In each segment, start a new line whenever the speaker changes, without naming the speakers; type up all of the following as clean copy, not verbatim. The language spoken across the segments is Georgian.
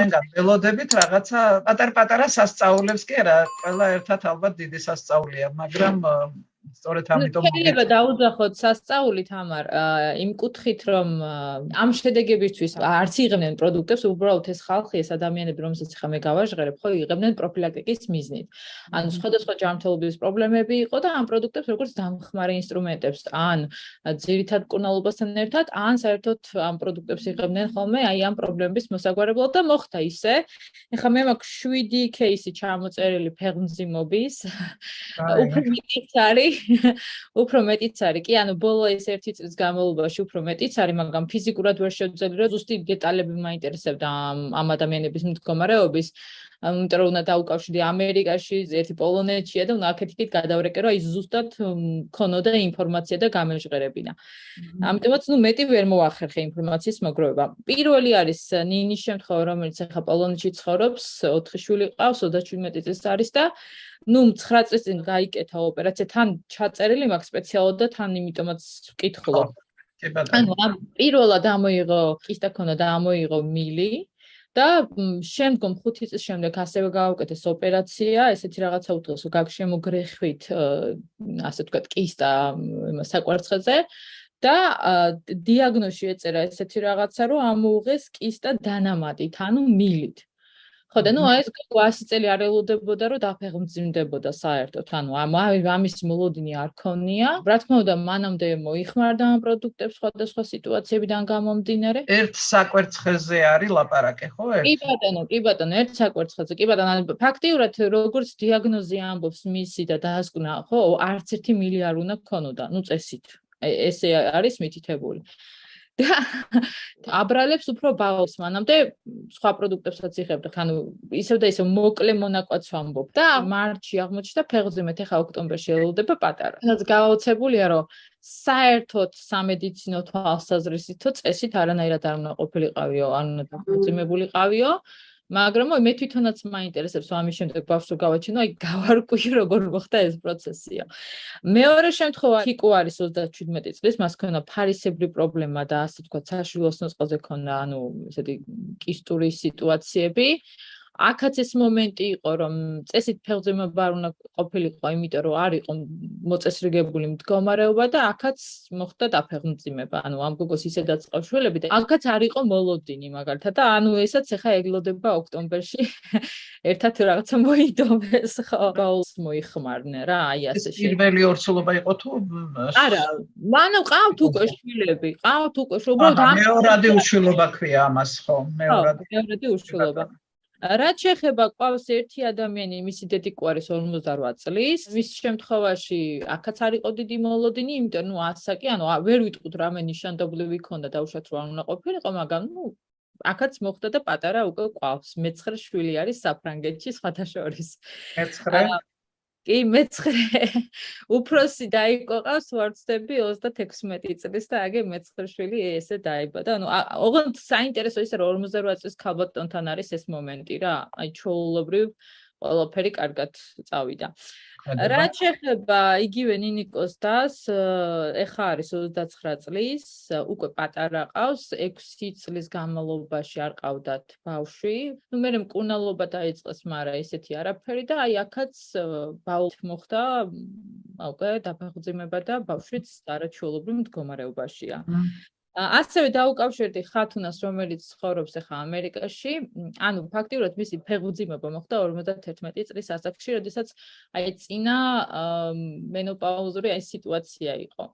ჩვენგან ველოდებით რაღაცა პატარ-პატარა სასწაულებს კი არა, ყველა ერთად ალბათ დიდი სასწაულია, მაგრამ სწორედ ამიტომ
შეიძლება დაუძახოთ სასწაული თამარ იმ კუთხით რომ ამ შედეგებისთვის არც იღებდნენ პროდუქტებს უბრალოდ ეს ხალხი ეს ადამიანები რომელსაც ხა მე გავაჟღერებ ხო იღებდნენ პროფილაქტიკის მიზნით ანუ სხვადასხვა ჯანმრთელობის პრობლემები იყო და ამ პროდუქტებს როგორც დამხმარე ინსტრუმენტებს ან ძირითად მკურნალობასთან ერთად ან საერთოდ ამ პროდუქტებს იღებდნენ ხოლმე აი ამ პრობლემების მოსაგვარებლად და მოხდა ისე ეხლა მე მაქვს 7 кейსი ჩამოწერილი ფეხმძიმობის უფრო მეტიც არის უფრო მეტიც არის კი ანუ ბოლო ეს 1 წლის განმავლობაში უფრო მეტიც არის მაგრამ ფიზიკურად ვერ შევძელი რომ ზუსტი დეტალები მაინტერესებდა ამ ადამიანების მდგომარეობის იმიტომ რომ უნდა დაუკავშირდი ამერიკაში ერთი პოლონეთშია და უნდა აქეთ-იქით გადავრეკე რომ აი ზუსტად ქონოდა ინფორმაცია და გამეჟღერებინა ამიტომაც ნუ მეტი ვერ მოახერხე ინფორმაციის მოგროვება პირველი არის ნინის შემთხვევა რომელიც ახლა პოლონეთში ცხოვრობს 4 შვილი ყავს 37 წლის არის და ნუ 9 წლის წინ გაიკეთა ოპერაცია თან ჩაწერილი მაქვს სპეციალურად და თან იმიტომაც ვკითხულობ. ანუ პირველად ამოიღო კისტა ქონდა და ამოიღო მილი და შემდგომ 5 წლის შემდეგ ასევე გაუკეთეს ოპერაცია, ესეთი რაღაცა უთხრეს გაგშემოგრეხვით, ასე ვთქვათ, კისტა საკვერცხეზე და დიაგნოზი ეწერა ესეთი რაღაცა, რომ ამოუღეს კისტა დანამატით, ანუ მილით. ხო და ნუ ეს 100 წელი არ ელოდებოდა რომ დაფეხმძიმდებოდა საერთოდ ანუ ამის მოლოდინი არ ქონია რა თქმა უნდა მანამდე მოიხმარდა ამ პროდუქტებს სხვადასხვა სიტუაციებიდან გამომდინარე
ერთ საკვერცხეზე არის ლაპარაკი ხო
კი ბატონო ერთ საკვერცხეზე კი ბატონო ფაქტიურად როგორც დიაგნოზი ამბობს მისი და დაასკვნა ხო არც ერთი მილი არ უნდა ქონოდა ნუ წესით ესე არის მითითებული და აბრალებს უფრო ბაოს მანამდე სხვა პროდუქტებსაც იღებდა ანუ ისევ და ისევ მოკლე მონაკვეთს ვამბობ და მარტში აღმოჩნდა ფეხმძიმეთ ახლა ოქტომბერში ელოდება პატარა რაც გააოცებულია რომ საერთოდ სამედიცინო თვალსაზრისითო წესით არანაირად არ უნდა ყოფილიყავიო ან უნდა დაფუძნებულიყავიო მაგრამ მე თვითონაც მაინტერესებს ამის შემდეგ ბავშვს გავაჩინო აი გავარკვიე როგორ მოხდა ეს პროცესია მეორე შემთხვევა თიკუ არის 37 წლის მას ქონდა ფარისებრი პრობლემა და ასე ვთქვათ საშვილო ოსნოსყელზე ქონდა ანუ ესეთი კისტური სიტუაციები აქაც ეს მომენტი იყო რომ წესით ფეხმძიმება არ უნდა ყოფილიყო იმიტომ რომ არ იყო მოწესრიგებული მდგომარეობა და აქაც მოხდა დაფეხმძიმება ანუ ამ გოგოს ისედაც ყავს შვილები და აქაც არ იყო მოლოდინი მაგალითად და ანუ ესაც ახლა ელოდება ოქტომბერში ერთად რაღაცა მოიდომეს ხო გაულს მოიხმარდნენ რა აი ასე
პირველი ორცულობა იყო თუ
არა მანო ყავთ უკვე შვილები ყავთ უკვე უბრალოდ
მეორადი უშვილობა ქვია ამას ხო
მეორადი უშვილობა რაც შეეხება ყავს ერთი ადამიანი მისი დედი ყუარის 58 წლის მის შემთხვევაში აქაც არ იყო დიდი მოლოდინი იმიტომ ნუ ასაკი ანუ ვერ ვიტყვით რამე ნიშანდობლივი ქონდა დაუშვათ რომ არ უნდა ყოფილიყო მაგრამ ნუ აქაც მოხდა და პატარა უკვე ყავს მე-9 შვილი არის საფრანგეთში სხვათა შორის
მე-9
კი მე-9 უფროსი დაიკოყავს ვარცდები 36 წლის და აგე მე-9 შვილი ესე დაიბადა ანუ ოღონდ საინტერესო ისე რომ 58 წლის ქალბატონთან არის ეს მომენტი რა აი ჩაულობრივ ყველაფერი კარგად წავიდა რაც შეეხება იგივე ნინიკოს დას ეხა არის 29 წლის უკვე პატარა ყავს 6 წლის განმავლობაში არ ყავდათ ბავშვი ნუ მე მკურნალობა დაიწყეს მაგრამ ესეთი არაფერი და აი აქაც ბავშვი მოხდა უკვე დაფეხმძიმება და ბავშვიც არაჩვეულებრივ მდგომარეობაშია ასევე დაუკავშირდი ხათუნას რომელიც ცხოვრობს ახლა ამერიკაში ანუ ფაქტიურად მისი ფეხმძიმება მოხდა 51 წლის ასაკში როდესაც აი წინა მენოპაუზური აი სიტუაცია იყო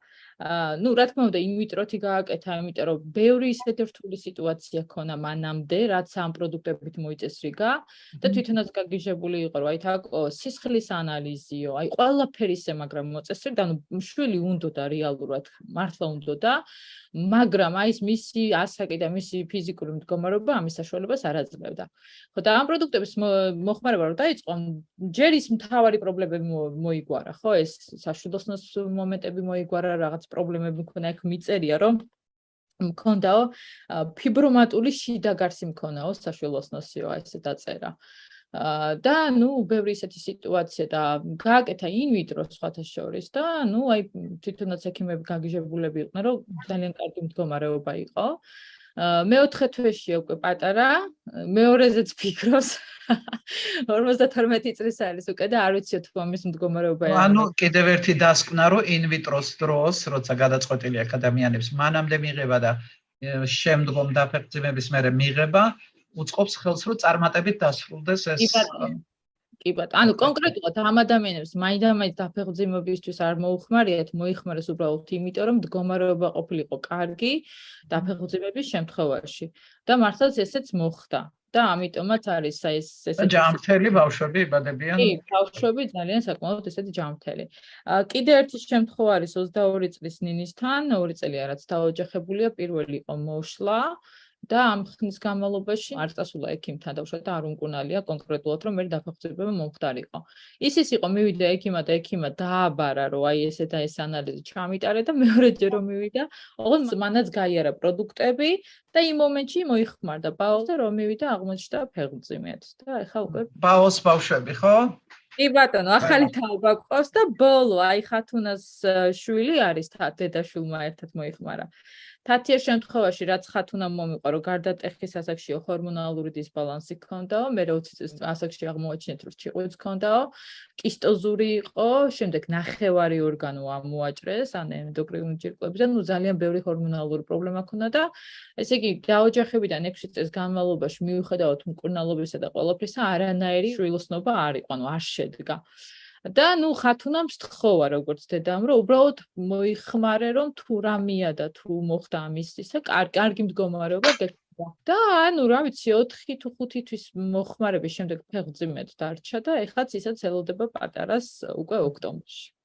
ну, რა თქმა უნდა, ინვიტროთი გააკეთა, იმიტომ რომ ბევრი ისეთი რთული სიტუაცია ქონა მანამდე, რაც ამ პროდუქტებით მოიწესრიგა და თვითონაც გაგიჟებული იყო, რომ აი თაკო სისხლის ანალიზიო, აი ყველაფერი ისე, მაგრამ მოწესრიგდა, ანუ შვილი უნდოდა რეალურად, მართლა უნდოდა, მაგრამ აი ეს მისი ასაკი და მისი ფიზიკური მდგომარეობა ამის საშუალებას არ აძლევდა. ხო და ამ პროდუქტების მოხმარება რომ დაიწყო, ჯერ ის მთავარი პრობლემები მოიგვარა, ხო, ეს საშვილოსნოს მომენტები მოიგვარა, რაღაც პრობლემები მქონდა, აქ მიწერია, რომ მქონდაო ფიბრომატული შიდაგარსი მქონაო საშვილოსნოსიო, აი ესე დაწერა. და ნუ ბევრი ისეთი სიტუაცია და გააკეთა ინვიტრო სხვათა შორის და ნუ აი თვითონაც ექიმები გაგიჟებულები იყვნენ, რომ ძალიან კარგი მდგომარეობა იყო. მეოთხე თვეშია უკვე პატარა, მეორეზეც ფიქრობს. 52 წლის არის უკვე და არ ვიცი თუ ამის მდგომარეობა.
ანუ კიდევ ერთი დასკვნა, რომ ინვიტროს დროს, როცა გადაწყვეტილი აქ ადამიანებს მანამდე მიღება და შემდგომ დაფეხმძიმების მერე მიღება, უწყობს ხელს, რომ წარმატებით დასრულდეს ეს.
კი ბატონო, ანუ კონკრეტულად ამ ადამიანებს მაინდა-მაინც დაფეხმძიმებისთვის არ მოუხმარიათ, მოიხმარეს უბრალოდ იმიტომ, რომ მდგომარეობა ყოფილიყო კარგი დაფეხმძიმების შემთხვევაში და მართლაც ესეც მოხდა. და ამიტომაც არის ეს
ჯამთელი ბავშვები იბადებიან.
კი, ბავშვები ძალიან საკმაოდ ესეთი ჯამთელი. კიდევ ერთი შემთხვევა არის 22 წლის ნინისთან, 2 წელია რაც დაოჯახებულია, პირველი იყო მოშლა და ამ ხნის განმავლობაში არ წასულა ექიმთან და უშუალოდ არ უნკუნალია კონკრეტულად რომ მე დაფეხმძიმება მომხდარიყო. ის იყო მივიდა ექიმად და ექიმა დააბარა რომ აი ესე და ეს ანალიზი ჩამიტარე და მეორეჯერ რომ მივიდა, ოღონდ მანაც გაიარა პროდუქტები და იმ მომენტში მოიხმარდა ბაოს და რომ მივიდა აღმოჩნდა ფეხმძიმედ და ეხა უკვე
ბაოს ბავშვები ხო?
კი ბატონო, ახალი თაობა გვყავს და ბოლო აი ხათუნას შვილი არის დედაშვილმა ერთად მოიხმარა. თათია შემთხვევაში რაც ხათუნამ მომიყვა რომ გარდა ტეხის ასაკშიო ჰორმონალური დისბალანსი ჰქონდაო, მე 20 წლის ასაკში აღმოაჩინეთ რომ ჭიყვიც ჰქონდაო, კისტოზური იყო, შემდეგ ნახევარი ორგანო ამოაჭრეს, ან ენდოკრინული ჯირკვლები და ნუ ძალიან ბევრი ჰორმონალური პრობლემა ჰქონდა და ესე იგი დაოჯახებიდან 6 წელს განმავლობაში მიუხედავად მკურნალობისა და ყველაფრისა არანაირი შვილოსნობა არ იყო, ანუ არ შედგა. და ნუ ხათუნამ სთხოვა როგორც დედამ რომ უბრალოდ მოიხმარე რომ თუ რამეა და თუ მოხდა ამის ისა კარგი მდგომარეობა გექნება და ანუ რა ვიცი 4 თუ 5 თვის მოხმარების შემდეგ ფეხმძიმედ დარჩა და ეხლაც ისაც ელოდება პატარას უკვე ოქტომბერში.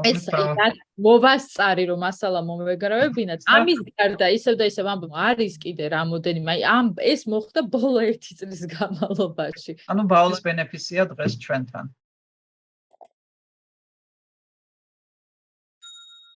ეს მოვასწარი რომ მასალა მომეგროვებინათ ამის გარდა ისევ და ისევ ამბობ არის კიდე რამოდენიმე აი ამ ეს მოხდა ბოლო 1 წლის განმავლობაში.
ანუ ბაულის ბენეფიცია დღეს ჩვენთან.